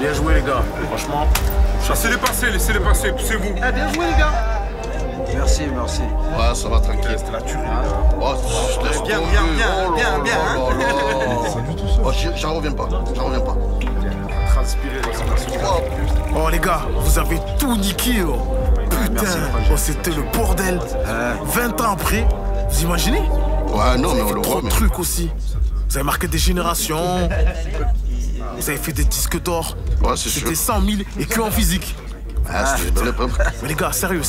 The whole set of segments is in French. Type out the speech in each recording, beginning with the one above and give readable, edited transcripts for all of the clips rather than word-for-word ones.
Bien joué les gars, franchement. Laissez-les passer, poussez-vous. Ah, bien joué les gars. Merci, merci. Ouais, ça va tranquille. C'était la tuerie. Oh, Bien. Oh, j'en reviens pas. Transpirer les gars. Oh les gars, vous avez tout niqué oh. Putain, oh, c'était le bordel. 20 ans après, vous imaginez? Ouais, non, mais on le trop voit. de trucs aussi. Vous avez marqué des générations. Vous avez fait des disques d'or. Ouais, c'est sûr. C'était 100 000 et que en physique. Ah, c'est le peuple. Mais les gars, sérieux.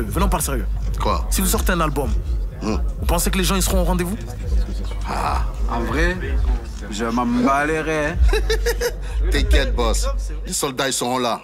Venons pas le sérieux. Quoi? Si vous sortez un album, vous pensez que les gens ils seront au rendez-vous? En vrai, je m'en balayerai. T'inquiète, boss. Les soldats, ils seront là.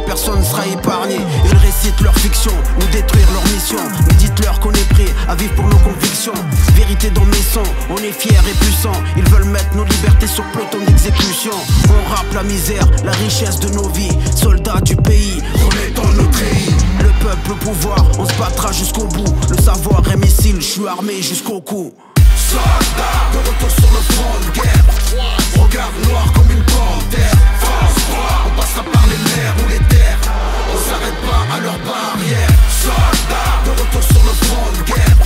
Personne ne sera épargné. Ils récitent leur fiction, nous détruire leur mission. Mais dites-leur qu'on est prêt à vivre pour nos convictions. Vérité dans mes sons, on est fiers et puissants. Ils veulent mettre nos libertés sur peloton d'exécution. On rappe la misère, la richesse de nos vies. Soldats du pays, remettons nos treillis. Le peuple, le pouvoir, on se battra jusqu'au bout. Le savoir est missile, je suis armé jusqu'au cou. Soldats, de retour sur le front de guerre. Regard noir comme une panthère. Force froid, on passera par les mers ou les terres. On s'arrête pas à leurs barrières. Soldats, de retour sur le front de guerre.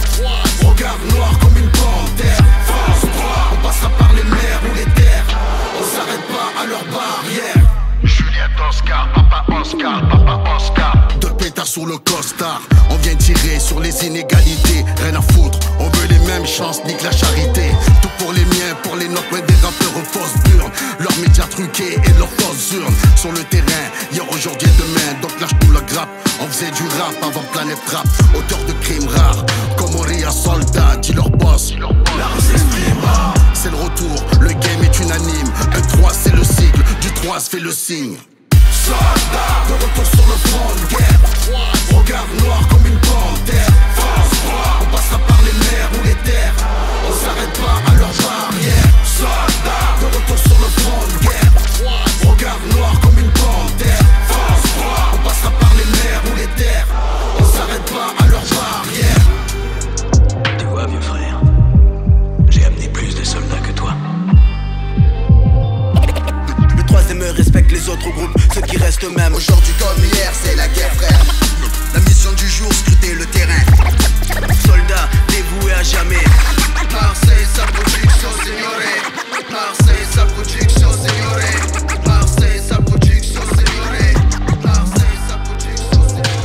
Regard noir comme une panthère. Force froid, on passera par les mers ou les terres. On s'arrête pas à leurs barrières. Juliette Oscar, papa Oscar. Deux pétards sur le costard. On vient tirer sur les inégalités. Rien à foutre, on veut les mêmes chances, nique la charité. Tout pour les miens, pour les nôtres, des rappeurs aux fausses burnes. Leurs médias truqués et leurs fausses urnes. Sur le terrain, hier, aujourd'hui et demain. Donc lâche-nous la grappe, on faisait du rap avant Planète Rap. Auteur de crimes rares, comme Moria Soldat, dit leur boss. L'art s'exprime, c'est le retour, le game est unanime. 1-3 c'est le cycle, du 3 se fait le signe. Soldats, de retour sur le front de guerre. Regard noir comme une panthère. Force froid, on passera par les mers ou les terres. On s'arrête pas à leurs barrières. Soldats, de retour sur le front de guerre. Regard noir comme une panthère. Force froid, on passera par les mers ou les terres. On s'arrête pas à leurs barrières. Tu vois, vieux frère, j'ai amené plus de soldats que toi. Le troisième respecte les autres groupes, ceux qui restent eux-mêmes. Aujourd'hui comme hier, c'est la guerre, frère. La mission du jour, scruter le terrain. Soldats dévoués à jamais. Marseille, sa production, signore. Marseille, sa production, signore. Marseille, sa production, signore. Marseille, sa production, signore.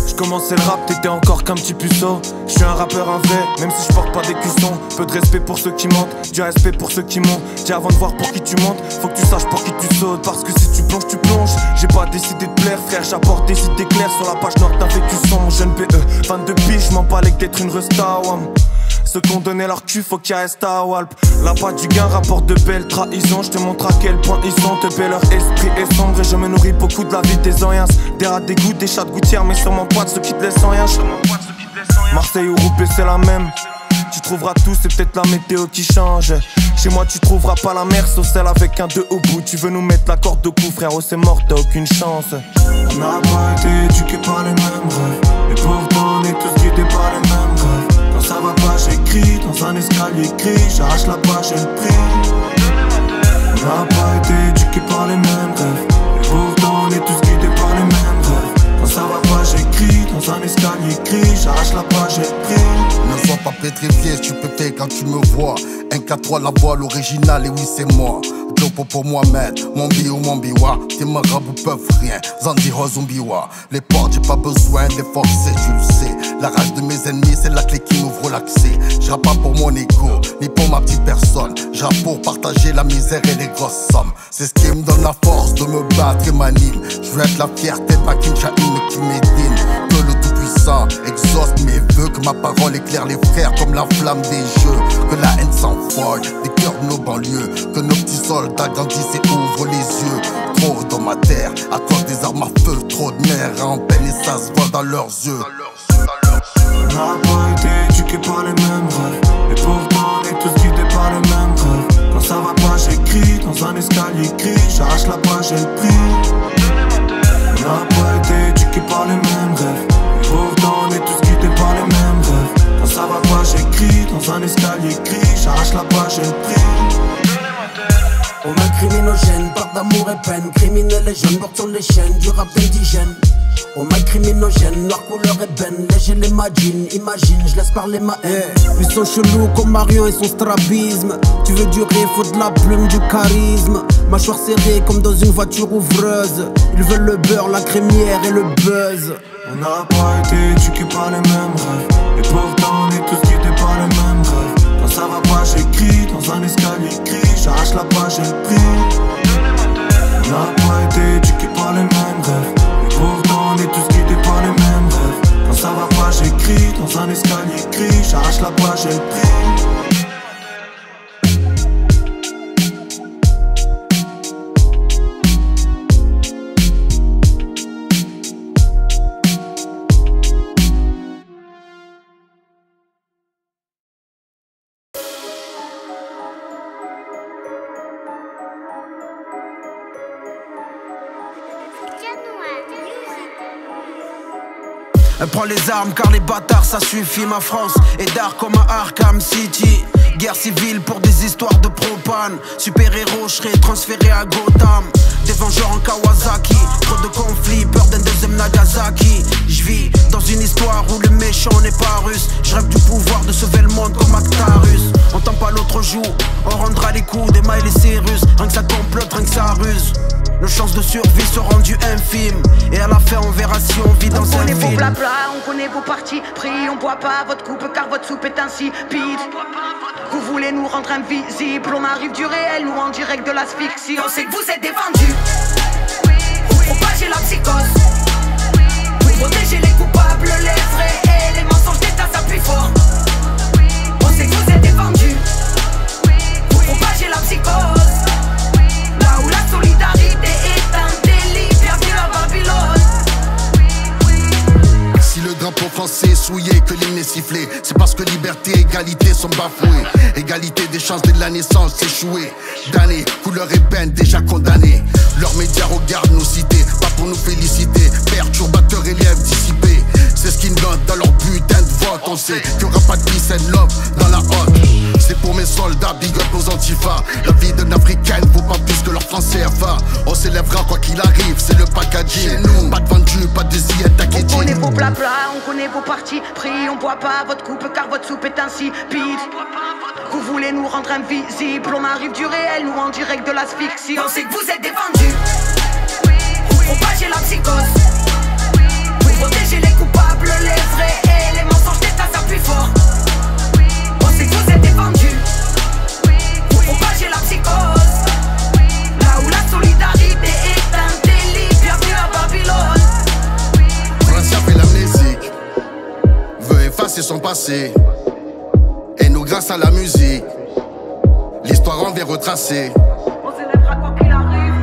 J'commençais le rap, t'étais encore qu'un petit puceau. J'suis un rappeur un vrai, même si j'porte pas des cuissons. Peu de respect pour ceux qui mentent, du respect pour ceux qui montent. Dis avant de voir pour qui tu montes, faut que tu saches pour qui tu sautes. Parce que si tu plonges, tu plonges. J'ai pas décidé de plaire, frère, j'apporte des idées claires. Sur la page noire d'un vécu sombre, jeune PE 22 piges, j'm'en balèque d'être une resta, wam. Ceux qui ont donné leur cul, faut qu'ils restent à Walp. La pas du gain rapporte de belles trahisons. Je te montre à quel point ils sont teubés. Leur esprit est sombre et je me nourris beaucoup de la vie des Oriens. Des rats, des gouttes, des chats de gouttière. Mais sûrement pas de ceux qui te laissent en rien. Marseille ou Roubaix c'est la même. Tu trouveras tout, c'est peut-être la météo qui change. Chez moi tu trouveras pas la mer, sauf celle avec un 2 au bout. Tu veux nous mettre la corde au cou, frérot, c'est mort, t'as aucune chance. On n'a pas été éduqués par les mêmes rêves, et pourtant on est tous guidés par les mêmes rêves. Quand ça va pas j'écris, dans un escalier gris, j'arrache la page et le prix. On n'a pas été éduqués par les mêmes rêves, et pourtant on pas, j'ai pris. Ne sois pas pétrifié, stupéfait quand tu me vois. 1-4-3 la voix, l'original, et oui c'est moi. Jopo pour Mohamed, mon bi ou mon biwa. Tes marabouts peuvent rien, Zandi Zumbiwa. Les portes, j'ai pas besoin de les forcer, tu le sais. La rage de mes ennemis, c'est la clé qui m'ouvre l'accès. J'rappe pas pour mon ego, ni pour ma petite personne. J'rappe pour partager la misère et les grosses sommes. C'est ce qui me donne la force de me battre et m'anime. J'veux être la fierté de ma Kinsha'im qui m'édine. Que le Tout-Puissant exauce mes vœux, que ma parole éclaire les frères comme la flamme des jeux. Que la haine s'envole des cœurs de nos banlieues. Que nos petits soldats grandissent et ouvrent les yeux. Trop dans ma terre, à cause des armes à feu. Trop de mères en peine et ça se voit dans leurs yeux. On n'a pas été éduqués par les mêmes rêves. Et pourtant on est tous guidés par les mêmes rêves. Quand ça va pas j'écris, dans un escalier gris. J'arrache la page et le prix. On n'a pas été éduqués par les mêmes rêves. Et pourtant on est tous guidés par les mêmes rêves. Quand ça va pas j'écris, dans un escalier gris. J'arrache la page et le prix. On a criminogène, part d'amour et peine. Criminels et jeunes, morts sur les chaînes du rap indigène. On m'a criminogène, noir couleur ébène. Léger les magines, imagine, je laisse parler ma haine. Ils sont chelous comme Marion et son strabisme. Tu veux durer, faut de la plume, du charisme. Mâchoire serrée comme dans une voiture ouvreuse. Ils veulent le beurre, la crémière et le buzz. On n'a pas été éduqués par les mêmes rêves. Et pourtant on est tous guidés par les mêmes rêves. Quand ça va pas j'écris, dans un escalier gris. J'arrache la page et le prix. On n'a pas été éduqués par les mêmes rêves. Et pourtant on est tous guidés par les mêmes rêves. Quand ça va pas j'écris, dans un escalier gris. J'arrache la page et le prix. Elle prend les armes car les bâtards ça suffit. Ma France est d'art comme à Arkham City. Guerre civile pour des histoires de propane. Super-héros, je serai transféré à Gotham. Des vengeurs en Kawasaki. Trop de conflits, peur d'un deuxième Nagasaki. Je vis dans une histoire où le méchant n'est pas russe. Je rêve du pouvoir de sauver le monde comme Actarus. On tend pas l'autre joue, on rendra les coups des Miley Cyrus. Rien que ça complote, rien que ça ruse. Nos chances de survie sont rendues infimes. Et à la fin on verra si on vit dans un film. On connaît vos blabla, on connaît vos partis pris. On boit pas votre coupe car votre soupe est insipide. Vous voulez nous rendre invisibles. On arrive du réel, nous en direct de l'asphyxie. On sait que vous êtes des vendus. Vous propagez la psychose. Vous protégez les coupables, les vrais et les mensonges d'État s'appuient fort. On sait que vous êtes des vendus. Vous propagez la psychose. Là où la solidarité est un délit. Bienvenue à Babylone. Si le drapeau français est souillé, que l'hymne est sifflé, c'est parce que liberté et égalité sont bafouées. Égalité des chances dès la naissance échouée. Damnés, couleur ébène déjà condamnés. Leurs médias regardent nos cités, pas pour nous féliciter. Perturbateurs et lièvres dissipés, c'est ce qu'ils notent dans leur butin de vote. On sait qu'il n'y aura pas de peace and love dans la hotte. C'est pour mes soldats, big up aux antifas. La vie d'un africaine vaut pas plus que leur franc CFA. On s'élèvera quoi qu'il arrive, c'est le packaging. Chez nous, pas de vendu, pas de zi, t'inquiète. On connaît vos blabla, on connaît vos partis pris. On boit pas votre coupe car votre soupe est insipide. Vous voulez nous rendre invisibles. On arrive du réel, nous en direct de l'asphyxie. On sait que vous êtes des vendus. Vous propagez la psychose. Vous protégez les coupables, les vrais et les mensonges d'État s'appuient fort. On sait que vous êtes des vendus. Vous propagez la psychose. Là où la solidarité est un délit. Bienvenue à Babylone. Francia fait l'amnésique, veut effacer son passé. Et nous grâce à la musique, l'histoire en vient retracer. On s'élèvera quoi qu'il arrive.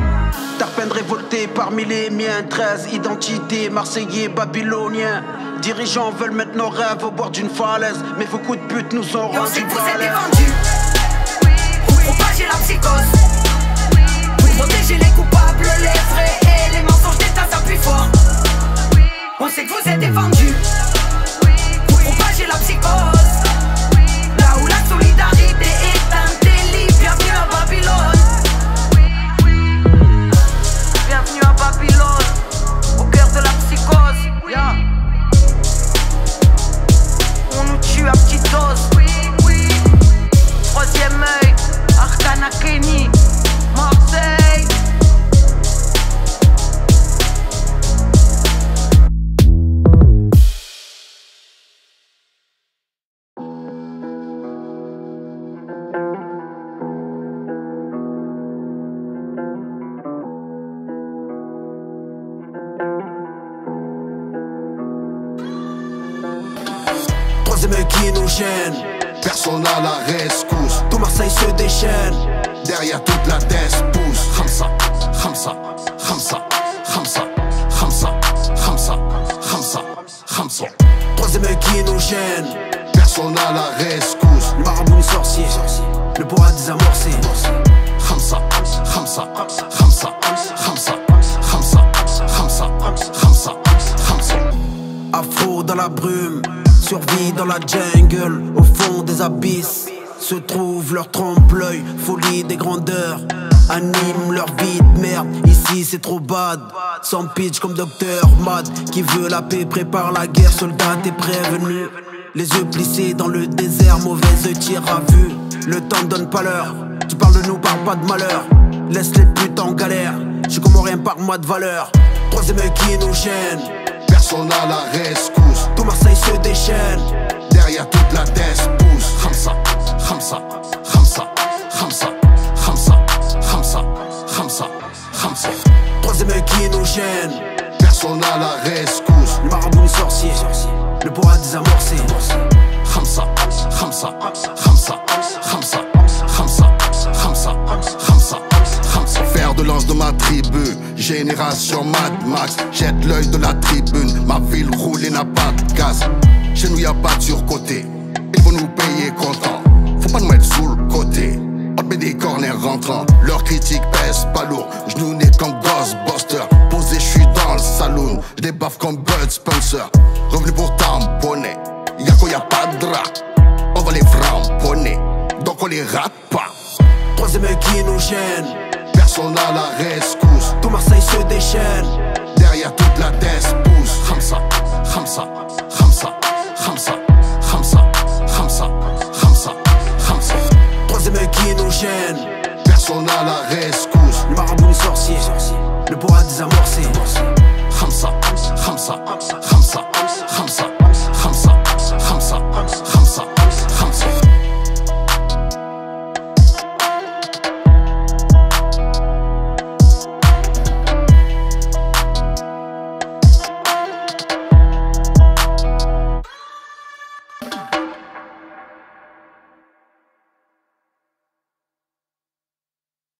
Tarpène révolté parmi les miens. 13 identités, marseillais, babyloniens. Dirigeants veulent mettre nos rêves au bord d'une falaise. Mais vos coups de pute nous ont Et on sait rendu que vous êtes des balèzes. vendus. Vous propagez la psychose. Vous protégez les coupables, les vrais et les mensonges d'État s'appuient fort. On sait que vous êtes des vendus. Vous propagez la psychose. Là où la solidarité est un délit. Bienvenue à Babylone. Bienvenue à Babylone. Au cœur de la psychose. Yeah. dose. Troisième œil, Arcana Kenny, Marseille. Troisième œil qui nous gêne, personne à la rescousse. tout Marseille se déchaîne. Derrière toute la tête pousse. Khamsa, Khamsa, Khamsa, Khamsa, Khamsa, Khamsa, Khamsa, Khamsa. Troisième œil qui nous gêne, personne à la rescousse. le marabout ni sorcier, le bois désamorcé. Khamsa, Khamsa, Khamsa, Khamsa, Khamsa, Khamsa, Khamsa, Khamsa. Afro dans la brume, survie dans la jungle, au fond des abysses se trouve leur trompe-l'œil, folie des grandeurs, anime leur vie de merde. Ici c'est trop bad, sans pitch comme Dr Mad. Qui veut la paix prépare la guerre, soldat t'es prévenu. Les yeux plissés dans le désert, mauvais tir à vue. Le temps ne donne pas l'heure, tu parles de nous, parle pas de malheur. Laisse les putes en galère, je suis comme rien par moi de valeur. Troisième œil qui nous gêne, personne à la rescousse. tout Marseille se déchaîne. Derrière toute la tête pousse. Khamsa, Khamsa, Khamsa, Khamsa, Khamsa, Khamsa, Khamsa, Khamsa. Troisième œil qui nous gêne, personne à la rescousse. le marabout ni sorcier, le bois désamorcé. Khamsa, Khamsa, Khamsa, Khamsa, Khamsa, Khamsa, Khamsa, Khamsa. Fer de lance de ma tribu, génération Mad Max. Jette l'œil de la tribune, ma ville roule et n'a pas de gaz. Chez nous y'a pas de surcoté, ils vont nous payer content. Faut pas nous mettre sous le côté, on met des corners rentrants. Leur critique pèse pas lourd, j'nous nez comme Ghostbuster. Posé j'suis dans le saloon, j'débaffe comme Bud Spencer. Revenu pour tamponner, y'a quoi y'a pas de drap. On va les framponner, donc on les rate pas. Troisième œil qui nous gêne, personne à la rescousse. tout Marseille se déchaîne. Derrière toute la tête pousse. Khamsa, Khamsa, Khamsa, Khamsa, Khamsa, Khamsa, Khamsa, Khamsa. Troisième œil qui nous gêne, personne à la rescousse. le marabout ni sorcier, le bois désamorcé. Khamsa, Khamsa, Khamsa, Khamsa,